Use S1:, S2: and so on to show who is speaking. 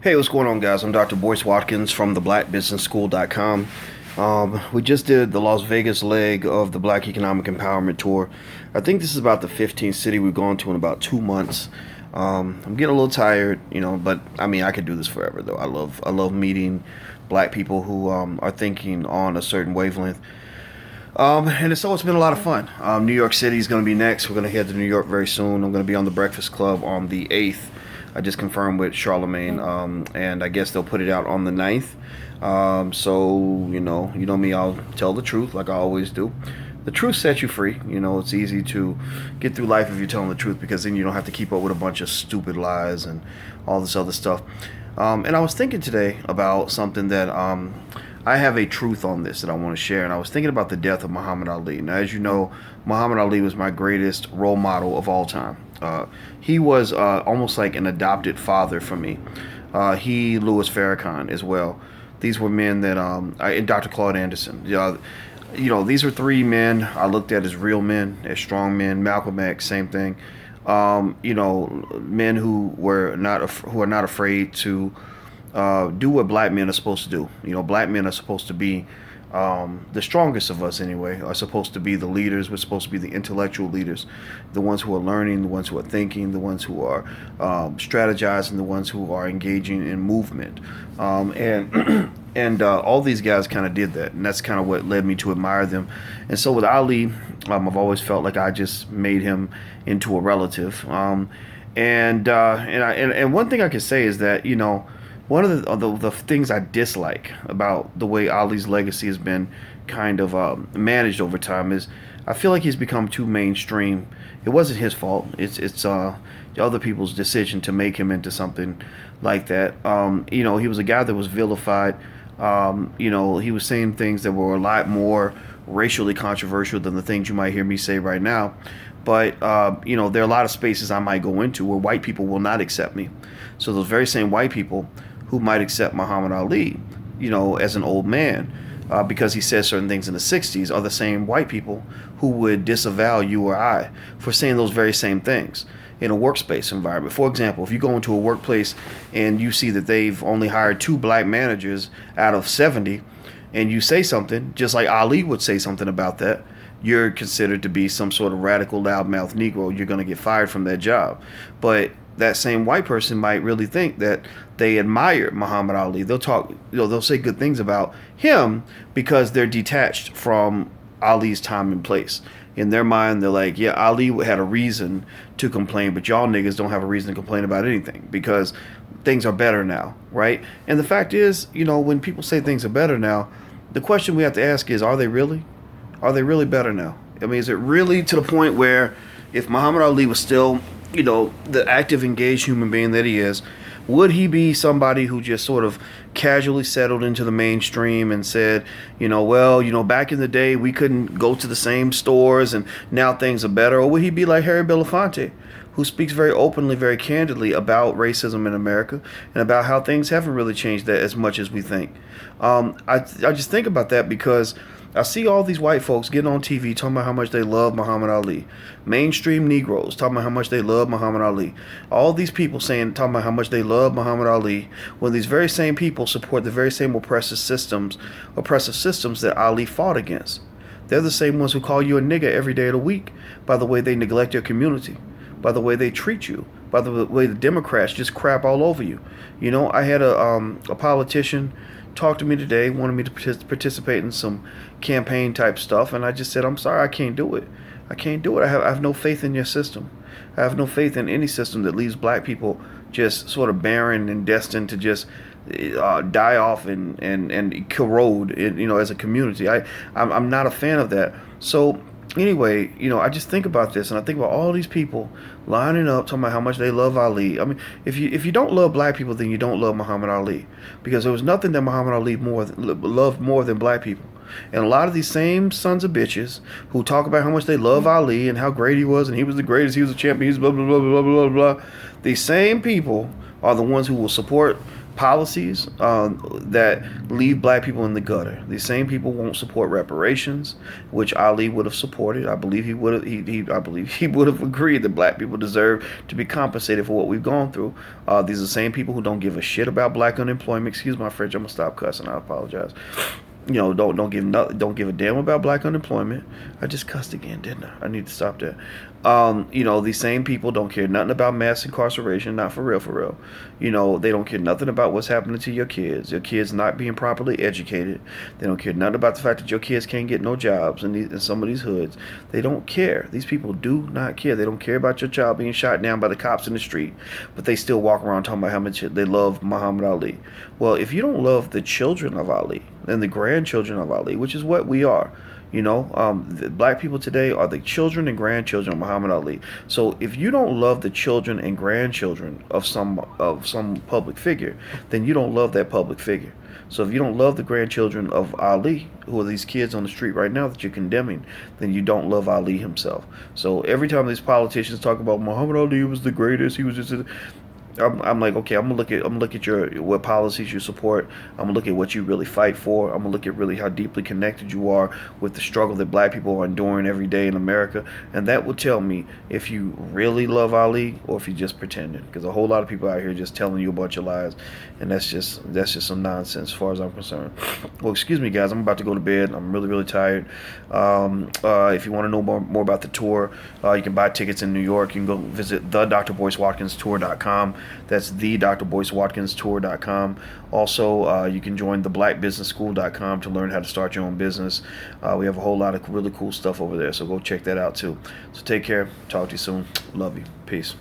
S1: Hey, what's going on, guys? I'm Dr. Boyce Watkins from theblackbusinessschool.com. We just did the Las Vegas leg of the Black Economic Empowerment Tour. I think this is about the 15th city we've gone to in about 2 months. I'm getting a little tired, but I mean, I could do this forever, though. I love meeting black people who are thinking on a certain wavelength. So it's been a lot of fun. New York City is going to be next. We're going to head to New York very soon. I'm going to be on the Breakfast Club on the 8th. I just confirmed with Charlemagne, and I guess they'll put it out on the 9th. So me, I'll tell the truth like I always do. The truth sets you free. It's easy to get through life if you're telling the truth because then you don't have to keep up with a bunch of stupid lies and all this other stuff. And I was thinking today about something that I have a truth on this that I want to share. And I was thinking about the death of Muhammad Ali. Now, as you know, Muhammad Ali was my greatest role model of all time. He was almost like an adopted father for me. Louis Farrakhan as well. These were men that, and Dr. Claude Anderson. These were three men I looked at as real men, as strong men. Malcolm X, same thing. Men who are not afraid to do what black men are supposed to do. Black men are supposed to be the strongest of us anyway, are supposed to be the leaders. We're supposed to be the intellectual leaders, the ones who are learning, the ones who are thinking, the ones who are strategizing, the ones who are engaging in movement. And and all these guys kind of did that, and that's kind of what led me to admire them. And so with Ali, I've always felt like I just made him into a relative. And one thing I could say is that one of the things I dislike about the way Ali's legacy has been kind of managed over time is I feel like he's become too mainstream. It wasn't his fault. It's the other people's decision to make him into something like that. He was a guy that was vilified. He was saying things that were a lot more racially controversial than the things you might hear me say right now. But there are a lot of spaces I might go into where white people will not accept me. So those very same white people who might accept Muhammad Ali, as an old man, because he says certain things in the 60s, are the same white people who would disavow you or I for saying those very same things in a workspace environment. For example, if you go into a workplace and you see that they've only hired 2 black managers out of 70, and you say something, just like Ali would say something about that, you're considered to be some sort of radical loudmouth Negro. You're going to get fired from that job. But that same white person might really think that they admire Muhammad Ali. They'll talk, they'll say good things about him because they're detached from Ali's time and place. In their mind, they're like, yeah, Ali had a reason to complain, but y'all niggas don't have a reason to complain about anything because things are better now, right? And the fact is, when people say things are better now, the question we have to ask is, are they really? Are they really better now? I mean, is it really to the point where if Muhammad Ali was still the active, engaged human being that he is, would he be somebody who just sort of casually settled into the mainstream and said, back in the day we couldn't go to the same stores and now things are better? Or would he be like Harry Belafonte, who speaks very openly, very candidly about racism in America and about how things haven't really changed that as much as we think? I just think about that because I see all these white folks getting on TV talking about how much they love Muhammad Ali. Mainstream Negroes talking about how much they love Muhammad Ali. All these people talking about how much they love Muhammad Ali, when these very same people support the very same oppressive systems that Ali fought against. They're the same ones who call you a nigger every day of the week by the way they neglect your community, by the way they treat you, by the way the Democrats just crap all over you. I had a politician talked to me today, wanted me to participate in some campaign type stuff, and I just said, I'm sorry, I can't do it. I can't do it. I have no faith in your system. I have no faith in any system that leaves black people just sort of barren and destined to just die off and corrode, as a community. I'm not a fan of that. So anyway, I just think about this, and I think about all these people lining up talking about how much they love Ali. I mean, if you don't love black people, then you don't love Muhammad Ali, because there was nothing that Muhammad Ali loved more than black people. And a lot of these same sons of bitches who talk about how much they love Ali and how great he was and he was the greatest, he was a champion, he's blah blah blah blah blah blah blah. These same people are the ones who will support policies that leave black people in the gutter. These same people won't support reparations, which Ali would have supported. I believe he would have. I believe he would have agreed that black people deserve to be compensated for what we've gone through. These are the same people who don't give a shit about black unemployment. Excuse my French. I'm gonna stop cussing. I apologize. Don't give a damn about black unemployment. I just cussed again, didn't I? I need to stop that. These same people don't care nothing about mass incarceration, not for real, for real. They don't care nothing about what's happening to your kids not being properly educated. They don't care nothing about the fact that your kids can't get no jobs in some of these hoods. They don't care. These people do not care. They don't care about your child being shot down by the cops in the street, but they still walk around talking about how much they love Muhammad Ali. Well, if you don't love the children of Ali and the grandchildren of Ali, which is what we are, the black people today are the children and grandchildren of Muhammad Ali. So if you don't love the children and grandchildren of some public figure, then you don't love that public figure. So if you don't love the grandchildren of Ali, who are these kids on the street right now that you're condemning, then you don't love Ali himself. So every time these politicians talk about Muhammad Ali was the greatest, he was just I'm like, okay, I'm gonna look at your what policies you support. I'm gonna look at what you really fight for. I'm gonna look at really how deeply connected you are with the struggle that black people are enduring every day in America, and that will tell me if you really love Ali or if you're just pretending. Because a whole lot of people out here just telling you a bunch of lies, and that's just some nonsense as far as I'm concerned. Well, excuse me, guys, I'm about to go to bed. I'm really really tired. If you want to know more about the tour, you can buy tickets in New York. You can go visit the DrBoyceWatkinsTour.com. That's the DrBoyceWatkinsTour.com. Also, you can join the BlackBusinessSchool.com to learn how to start your own business. We have a whole lot of really cool stuff over there, so go check that out too. So take care. Talk to you soon. Love you. Peace.